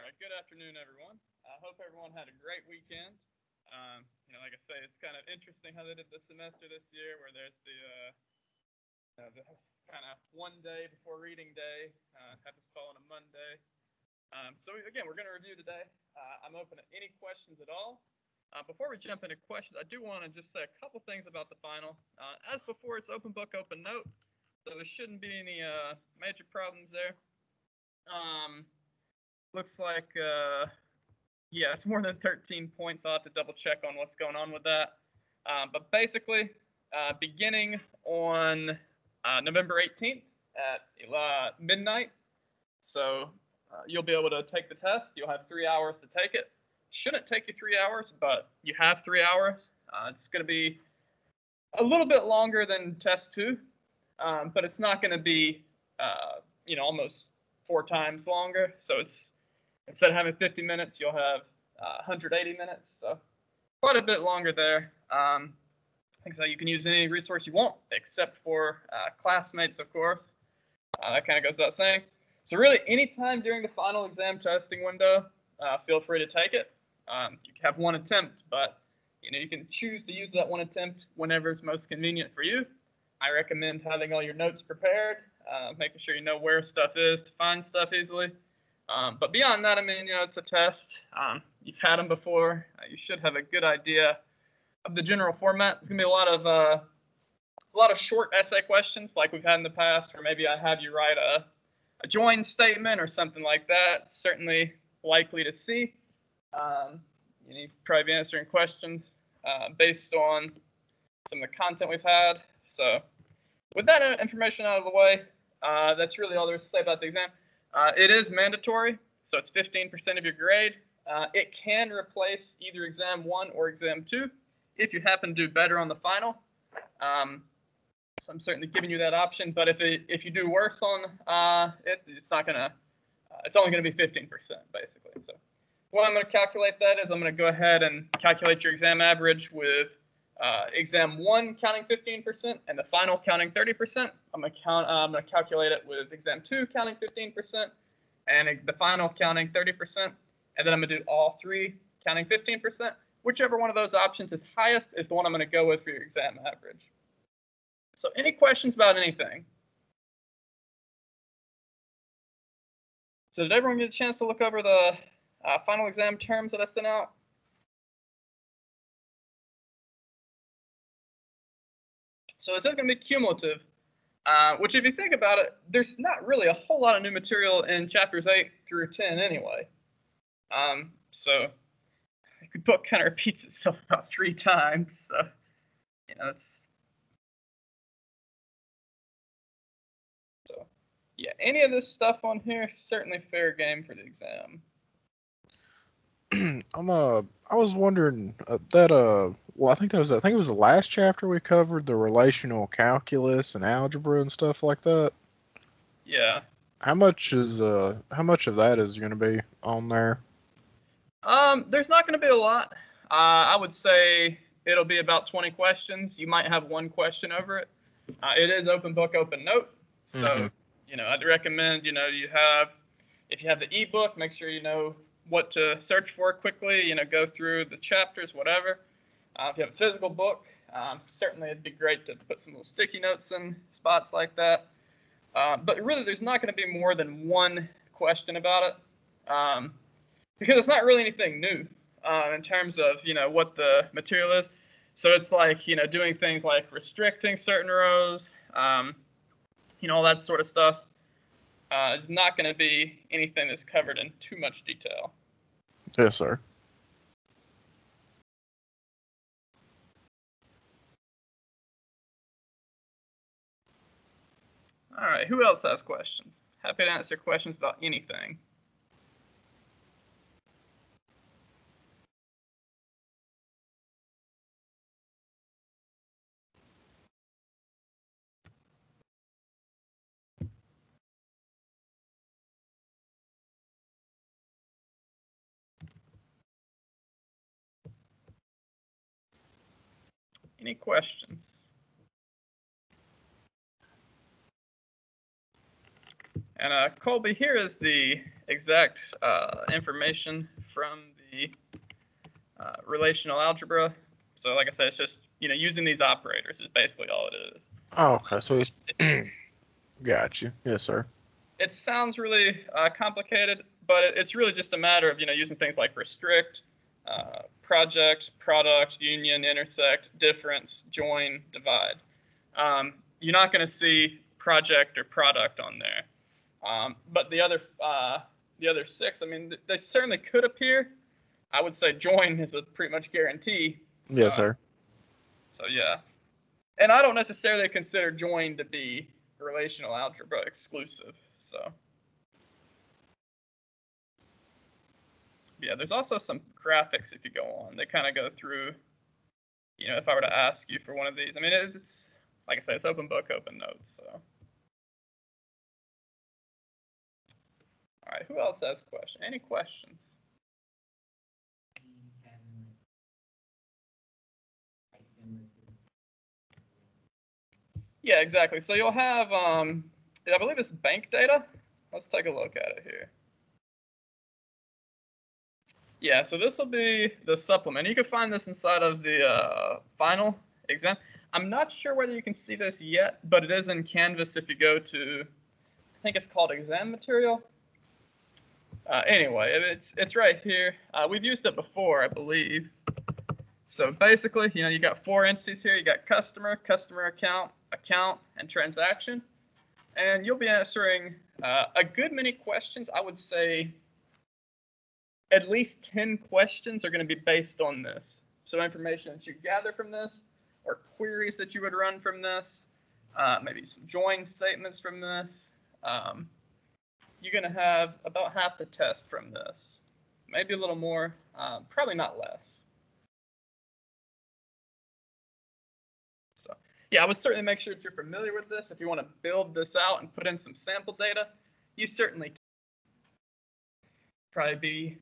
right, good afternoon, everyone. I hope everyone had a great weekend. Like I say, it's kind of interesting how they did the semester this year, where there's the kind of one day before reading day, happens to fall on a Monday. Again, we're going to review today. I'm open to any questions at all. Before we jump into questions, I do want to just say a couple things about the final. As before, it's open book, open note, so there shouldn't be any major problems there. Looks like, yeah, it's more than 13 points. I'll have to double check on what's going on with that. But basically, beginning on November 18th at midnight, so you'll be able to take the test. You'll have 3 hours to take it. Shouldn't take you 3 hours, but you have 3 hours. It's going to be a little bit longer than test 2, but it's not going to be, almost 4 times longer. So it's instead of having 50 minutes, you'll have 180 minutes. So quite a bit longer there. So you can use any resource you want, except for classmates, of course. That kind of goes without saying. So really, anytime during the final exam testing window, feel free to take it. You have one attempt, but you can choose to use that one attempt whenever it's most convenient for you. I recommend having all your notes prepared, making sure you know where stuff is to find stuff easily. But beyond that, it's a test. You've had them before. You should have a good idea of the general format. There's gonna be a lot of short essay questions like we've had in the past, or maybe I have you write a join statement or something like that. It's certainly likely to see. You probably be answering questions based on some of the content we've had. So with that information out of the way, that's really all there is to say about the exam. It is mandatory, so it's 15% of your grade. It can replace either exam 1 or exam 2 if you happen to do better on the final. So I'm certainly giving you that option, but if you do worse on it's only going to be 15% basically. So what I'm going to calculate that is I'm going to go ahead and calculate your exam average with exam 1 counting 15% and the final counting 30%. I'm going to calculate it with exam 2 counting 15% and the final counting 30%, and then I'm going to do all 3 counting 15%. Whichever one of those options is highest is the one I'm going to go with for your exam average. So any questions about anything? So did everyone get a chance to look over the final exam terms that I sent out? So this is going to be cumulative, which if you think about it, there's not really a whole lot of new material in chapters 8 through 10 anyway. So the book kind of repeats itself about 3 times. So, it's... So, yeah, any of this stuff on here, certainly fair game for the exam. I was wondering well, I think it was the last chapter we covered, the relational calculus and algebra and stuff like that. Yeah. How much of that is going to be on there? There's not going to be a lot. I would say it'll be about 20 questions. You might have 1 question over it. It is open book, open note. So, I'd recommend, if you have the ebook, make sure you know what to search for quickly, go through the chapters, whatever. If you have a physical book, certainly it'd be great to put some little sticky notes in spots like that. But really, there's not going to be more than 1 question about it, because it's not really anything new in terms of, what the material is. So it's like, doing things like restricting certain rows, all that sort of stuff. Is not going to be anything that's covered in too much detail. Yes, sir. All right, who else has questions? Happy to answer questions about anything. Any questions? And Colby, here is the exact information from the relational algebra. So like I said, it's just, using these operators is basically all it is. Oh, okay. So it's got you. Yes, sir. It sounds really complicated, but it's really just a matter of, using things like restrict, project, product, union, intersect, difference, join, divide. You're not going to see project or product on there. But the other 6, I mean, they certainly could appear. I would say join is a pretty much guarantee. Yes, sir. So yeah, and I don't necessarily consider join to be relational algebra exclusive. So yeah, there's also some graphics if you go on. They kind of go through, if I were to ask you for one of these. I mean, it's like I said, it's open book, open notes. So all right, who else has questions? Any questions? Yeah, exactly. So you'll have, I believe it's bank data. Let's take a look at it here. Yeah, so this will be the supplement. You can find this inside of the final exam. I'm not sure whether you can see this yet, but it is in Canvas if you go to, I think it's called exam material. Anyway, it's right here. We've used it before, I believe. So basically, you got 4 entities here. You got customer, customer account, account, and transaction. And you'll be answering a good many questions. I would say at least 10 questions are going to be based on this. So information that you gather from this, or queries that you would run from this, maybe some join statements from this. You're going to have about half the test from this. Maybe a little more, probably not less. So yeah, I would certainly make sure that you're familiar with this. If you want to build this out and put in some sample data, you certainly can. Probably be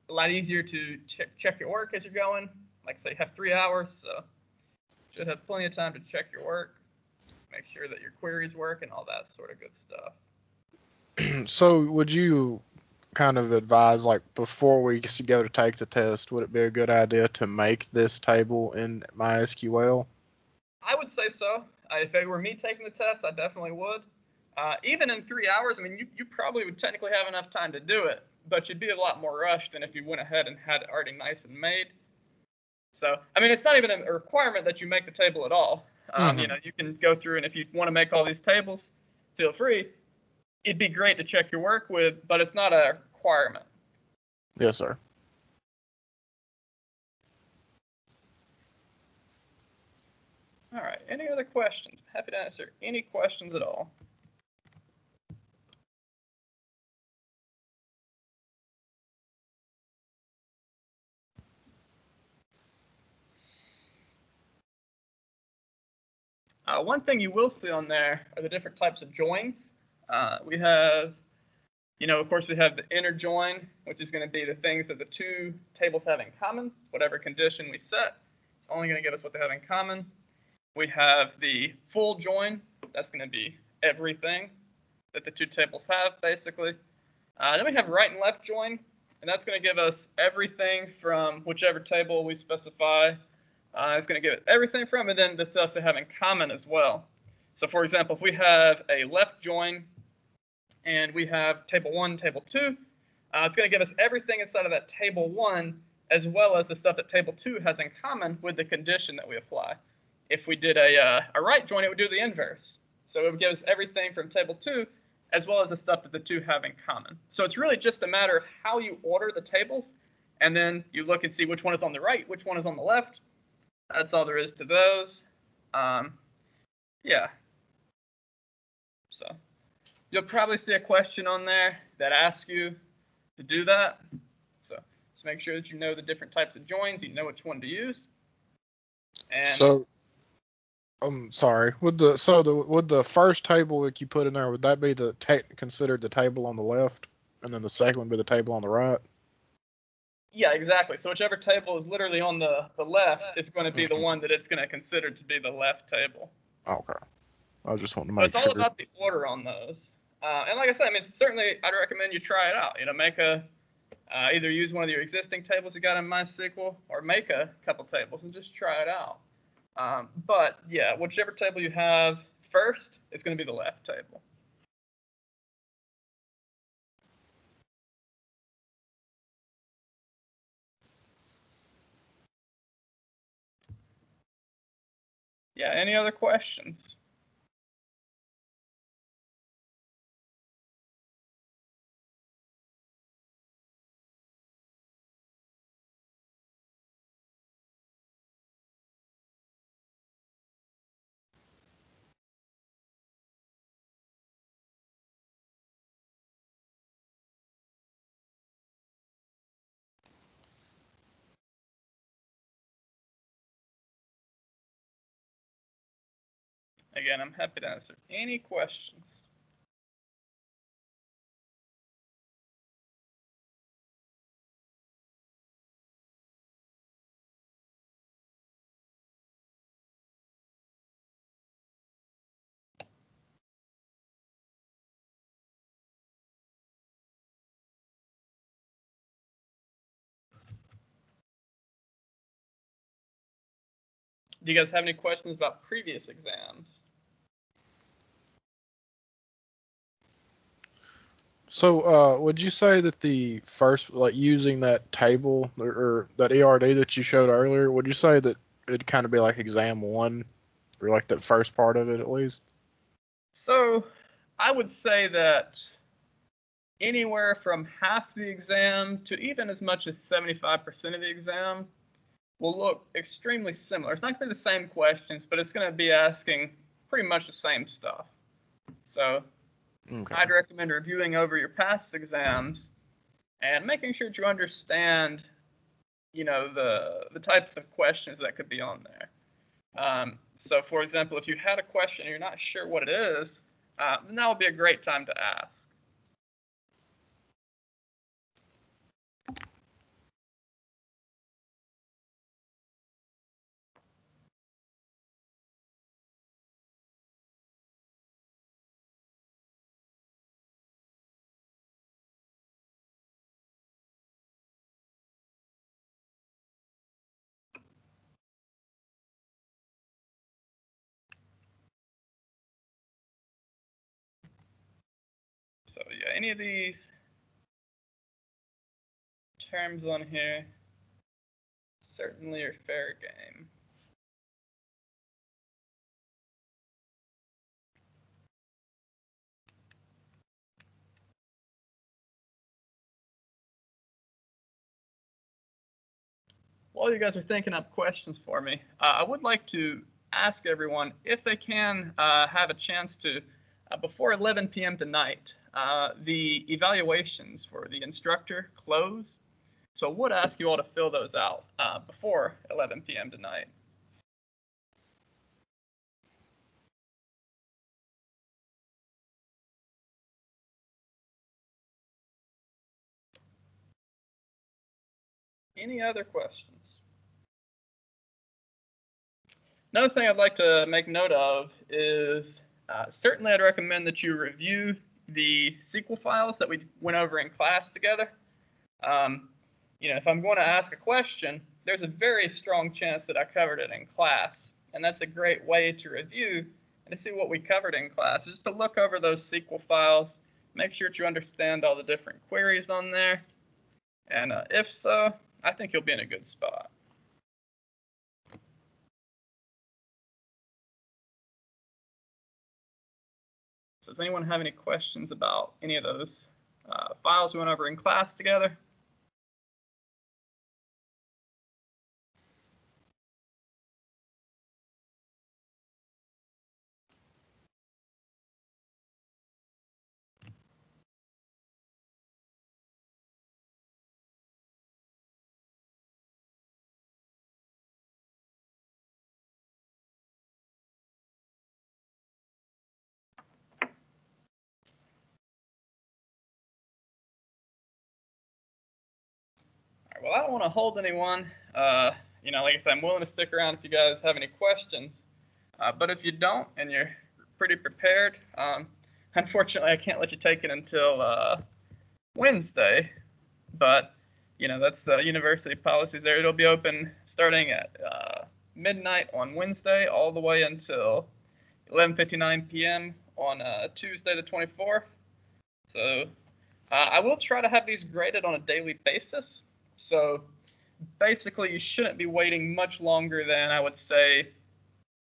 a lot easier to check your work as you're going. Like I say, you have 3 hours, so should have plenty of time to check your work, make sure that your queries work and all that sort of good stuff. So would you kind of advise, like, before we go to take the test, would it be a good idea to make this table in MySQL? I would say so. If it were me taking the test, I definitely would. Even in 3 hours, I mean, you probably would technically have enough time to do it, but you'd be a lot more rushed than if you went ahead and had it already nice and made. So, I mean, it's not even a requirement that you make the table at all. You can go through, and if you want to make all these tables, feel free. It'd be great to check your work with, but it's not a requirement. Yes, sir. All right, any other questions? Happy to answer any questions at all. One thing you will see on there are the different types of joins. We have, of course, we have the inner join, which is going to be the things that the 2 tables have in common. Whatever condition we set, it's only going to give us what they have in common. We have the full join. That's going to be everything that the 2 tables have, basically. Then we have right and left join, and that's going to give us everything from whichever table we specify. It's going to give it everything from, and then the stuff they have in common as well. So, for example, if we have a left join and we have table 1, table 2, it's going to give us everything inside of that table 1 as well as the stuff that table 2 has in common with the condition that we apply. If we did a right join, it would do the inverse. So it would give us everything from table 2 as well as the stuff that the 2 have in common. So it's really just a matter of how you order the tables, and then you look and see which one is on the right, which one is on the left. That's all there is to those. Yeah. So you'll probably see a question on there that asks you to do that. So just make sure that you know the different types of joins, you know which one to use. And so, I'm sorry. Would the first table that you put in there, would that be considered the table on the left, and then the second would be the table on the right? Yeah, exactly. So whichever table is literally on the left is going to be the one that it's going to consider to be the left table. Okay. I was just wanting to So make it's all sure. about the order on those. And like I said, I mean, certainly I'd recommend you try it out. Make either use one of your existing tables you got in MySQL or make a couple tables and just try it out. But yeah, whichever table you have first is going to be the left table. Yeah, any other questions? Again, I'm happy to answer any questions. Do you guys have any questions about previous exams? So, would you say that the first, like using that table or that ERD that you showed earlier, would you say that it'd kind of be like exam one, or like that first part of it at least? So I would say that anywhere from half the exam to even as much as 75% of the exam will look extremely similar. It's not going to be the same questions, but it's going to be asking pretty much the same stuff. So Okay. I'd recommend reviewing over your past exams and making sure that you understand, the types of questions that could be on there. So, for example, if you had a question and you're not sure what it is, then that would be a great time to ask. So yeah, any of these terms on here certainly are fair game. While you guys are thinking up questions for me, I would like to ask everyone if they can have a chance to, before 11 p.m. tonight, the evaluations for the instructor close. So I would ask you all to fill those out before 11 p.m. tonight. Any other questions? Another thing I'd like to make note of is certainly I'd recommend that you review the SQL files that we went over in class together. If I'm going to ask a question, there's a very strong chance that I covered it in class. And that's a great way to review and to see what we covered in class, just to look over those SQL files, make sure that you understand all the different queries on there. And if so, I think you'll be in a good spot. So does anyone have any questions about any of those files we went over in class together? All right, well, I don't want to hold anyone. Like I said, I'm willing to stick around if you guys have any questions. But if you don't and you're pretty prepared, unfortunately, I can't let you take it until Wednesday, but that's university policies there. It'll be open starting at midnight on Wednesday all the way until 11:59 p.m. on Tuesday the 24th. So I will try to have these graded on a daily basis. So basically, you shouldn't be waiting much longer than, I would say,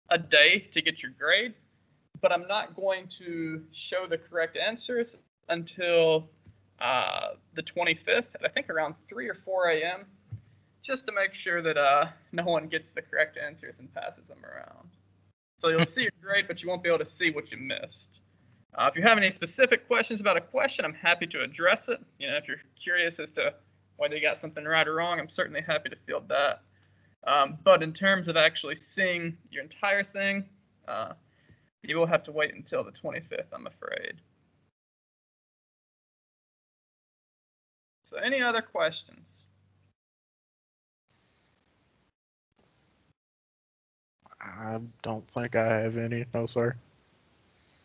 a day to get your grade. But I'm not going to show the correct answers until the 25th, I think around 3 or 4 a.m., just to make sure that no one gets the correct answers and passes them around. So you'll see your grade, but you won't be able to see what you missed. If you have any specific questions about a question, I'm happy to address it. If you're curious as to whether you got something right or wrong, I'm certainly happy to field that. But in terms of actually seeing your entire thing, you will have to wait until the 25th, I'm afraid. So any other questions? I don't think I have any. No, sir.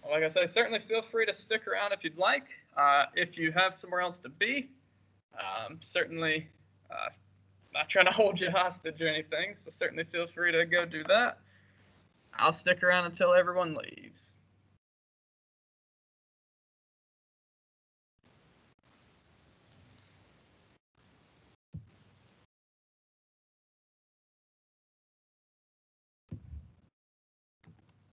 Well, like I say, certainly feel free to stick around if you'd like. If you have somewhere else to be, certainly not trying to hold you hostage or anything, so certainly feel free to go do that. I'll stick around until everyone leaves.